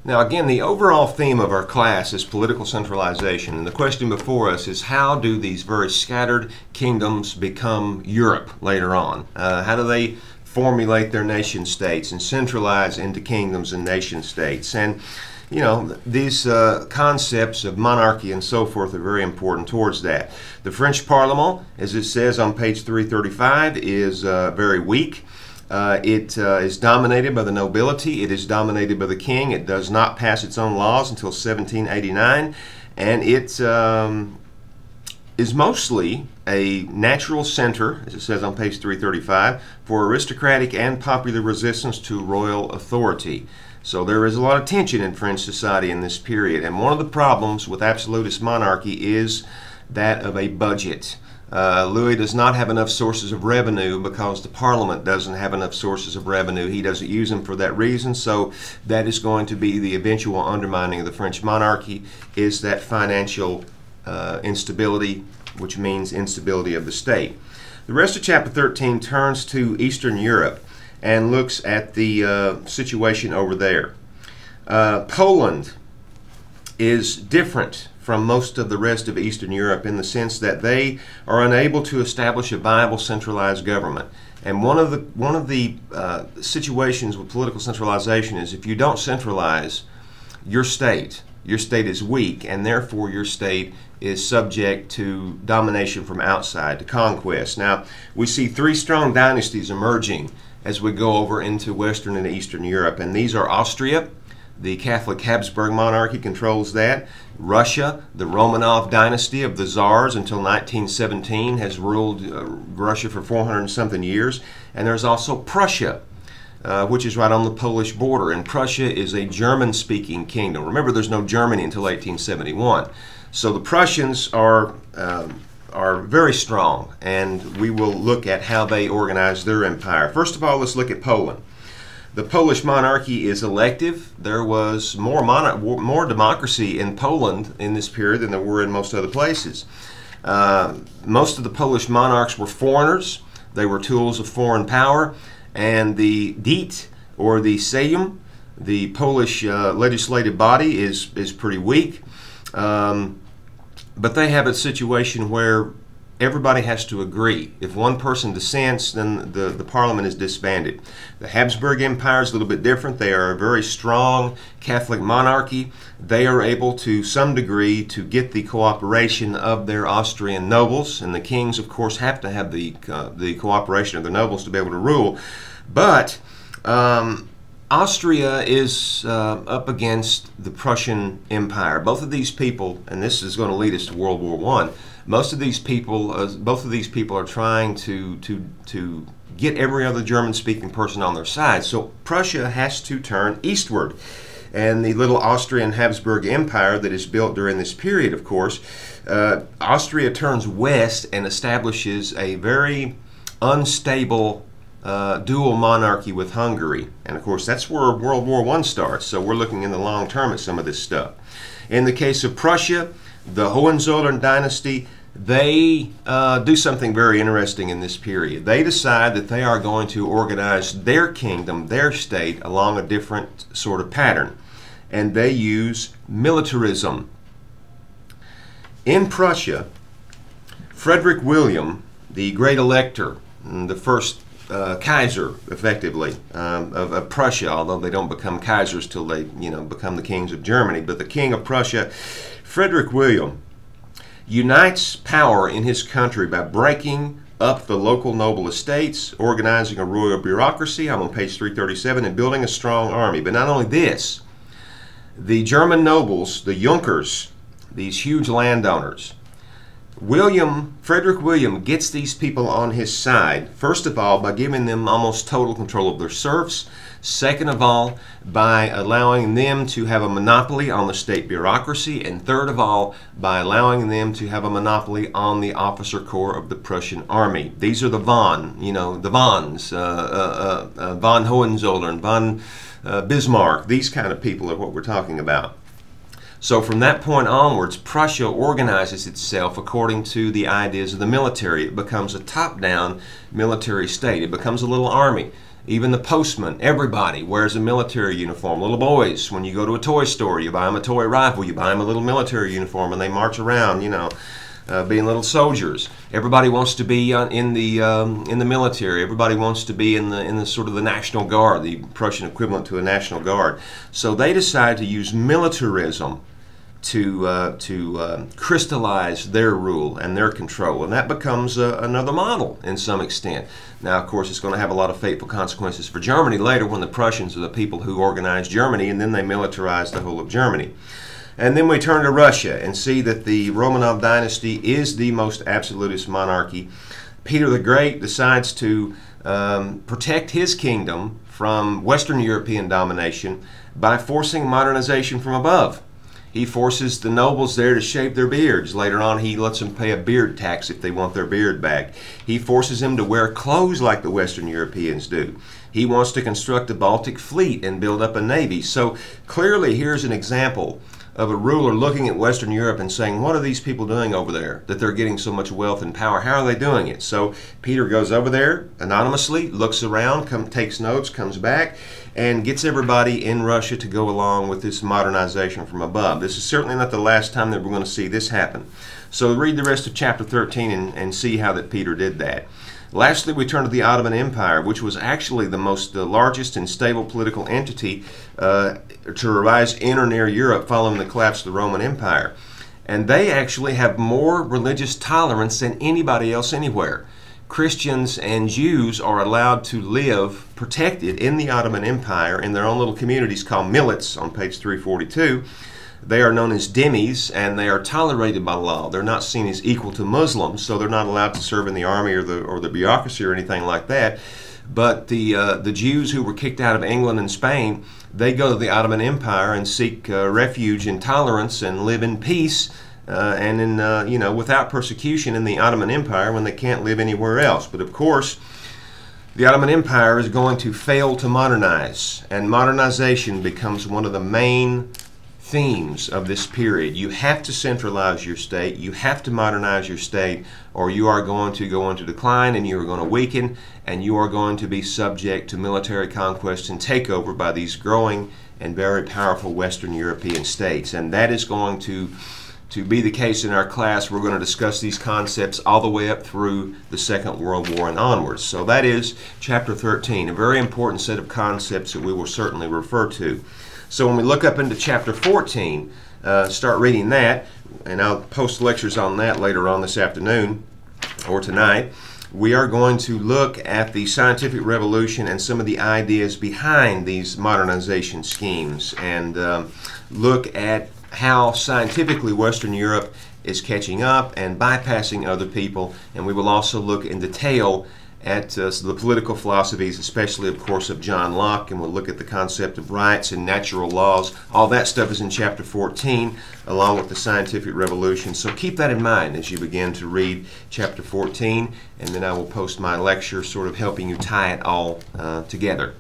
Now again, the overall theme of our class is political centralization, and the question before us is how do these very scattered kingdoms become Europe later on? How do they formulate their nation states and centralize into kingdoms and nation states? And you know, these concepts of monarchy and so forth are very important towards that. The French Parliament, as it says on page 335, is very weak. It is dominated by the nobility. It is dominated by the king. It does not pass its own laws until 1789, and it is mostly a natural center, as it says on page 335, for aristocratic and popular resistance to royal authority. So there is a lot of tension in French society in this period, and one of the problems with absolutist monarchy is that of a budget. Louis does not have enough sources of revenue because the Parliament doesn't have enough sources of revenue. He doesn't use them for that reason, so that is going to be the eventual undermining of the French monarchy, is that financial instability, which means instability of the state. The rest of chapter 13 turns to Eastern Europe and looks at the situation over there. Poland is different from most of the rest of Eastern Europe in the sense that they are unable to establish a viable centralized government. And one of the situations with political centralization is if you don't centralize your state is weak, and therefore your state is subject to domination from outside, to conquest. Now, we see three strong dynasties emerging as we go over into Western and Eastern Europe, and these are Austria. The Catholic Habsburg monarchy controls that. Russia, the Romanov dynasty of the Tsars until 1917 has ruled Russia for 400-something years. And there's also Prussia, which is right on the Polish border. And Prussia is a German-speaking kingdom. Remember, there's no Germany until 1871. So the Prussians are very strong, and we will look at how they organize their empire. First of all, let's look at Poland. The Polish monarchy is elective. There was more democracy in Poland in this period than there were in most other places. Most of the Polish monarchs were foreigners. They were tools of foreign power. And the Diet, or the Sejm, the Polish legislative body, is pretty weak. But they have a situation where everybody has to agree. If one person dissents, then the parliament is disbanded. The Habsburg Empire is a little bit different. They are a very strong Catholic monarchy. They are able to some degree to get the cooperation of their Austrian nobles, and the kings, of course, have to have the cooperation of the nobles to be able to rule. But Austria is up against the Prussian Empire. Both of these people, and this is going to lead us to World War I, both of these people are trying to get every other German-speaking person on their side. So Prussia has to turn eastward. And the little Austrian Habsburg Empire that is built during this period, of course, Austria turns west and establishes a very unstable dual monarchy with Hungary. And of course, that's where World War I starts. So we're looking in the long term at some of this stuff. In the case of Prussia, the Hohenzollern dynasty, they do something very interesting in this period. They decide that they are going to organize their kingdom, their state, along a different sort of pattern. And they use militarism. In Prussia, Frederick William, the great elector, the first Kaiser, effectively, of Prussia, although they don't become Kaisers till they, become the kings of Germany. But the king of Prussia, Frederick William, unites power in his country by breaking up the local noble estates, organizing a royal bureaucracy, I'm on page 337, and building a strong army. But not only this, the German nobles, the Junkers, these huge landowners, Frederick William gets these people on his side, first of all, by giving them almost total control of their serfs. Second of all, by allowing them to have a monopoly on the state bureaucracy. And third of all, by allowing them to have a monopoly on the officer corps of the Prussian army. These are the von, the Vons, von Hohenzollern, von Bismarck. These kind of people are what we're talking about. So from that point onwards, Prussia organizes itself according to the ideas of the military. It becomes a top-down military state. It becomes a little army. even the postman, everybody wears a military uniform. Little boys, when you go to a toy store, you buy them a toy rifle, you buy them a little military uniform, and they march around, being little soldiers. Everybody wants to be in the military. Everybody wants to be in the sort of the National Guard, the Prussian equivalent to a National Guard. So they decide to use militarism to crystallize their rule and their control, and that becomes another model in some extent. Now, of course, it's going to have a lot of fateful consequences for Germany later, when the Prussians are the people who organized Germany, and then they militarized the whole of Germany. And then we turn to Russia and see that the Romanov dynasty is the most absolutist monarchy. Peter the Great decides to protect his kingdom from Western European domination by forcing modernization from above. He forces the nobles there to shave their beards. Later on, he lets them pay a beard tax if they want their beard back. He forces them to wear clothes like the Western Europeans do. He wants to construct a Baltic fleet and build up a navy. So clearly, here's an example of a ruler looking at Western Europe and saying, what are these people doing over there that they're getting so much wealth and power? How are they doing it? So Peter goes over there anonymously, looks around, takes notes, comes back, and gets everybody in Russia to go along with this modernization from above. This is certainly not the last time that we're going to see this happen. So read the rest of chapter 13 and see how that Peter did that. Lastly, we turn to the Ottoman Empire, which was actually the largest and stable political entity to arise in or near Europe following the collapse of the Roman Empire. And they actually have more religious tolerance than anybody else anywhere. Christians and Jews are allowed to live protected in the Ottoman Empire in their own little communities called millets on page 342. They are known as dhimmis, and they are tolerated by law. They're not seen as equal to Muslims, so they're not allowed to serve in the army or the bureaucracy or anything like that. But the Jews who were kicked out of England and Spain, they go to the Ottoman Empire and seek refuge in tolerance and live in peace and in without persecution in the Ottoman Empire when they can't live anywhere else. But of course, the Ottoman Empire is going to fail to modernize, and modernization becomes one of the main themes of this period. You have to centralize your state, you have to modernize your state, or you are going to go into decline and you are going to weaken, and you are going to be subject to military conquest and takeover by these growing and very powerful Western European states. And that is going to be the case in our class. We're going to discuss these concepts all the way up through the Second World War and onwards. So that is chapter 13, a very important set of concepts that we will certainly refer to. So when we look up into chapter 14, start reading that, and I'll post lectures on that later on this afternoon or tonight. We are going to look at the scientific revolution and some of the ideas behind these modernization schemes, and look at how scientifically Western Europe is catching up and bypassing other people. And we will also look in detail at the political philosophies, especially, of course, of John Locke, and we'll look at the concept of rights and natural laws. All that stuff is in chapter 14, along with the scientific revolution. So keep that in mind as you begin to read chapter 14, and then I will post my lecture sort of helping you tie it all together.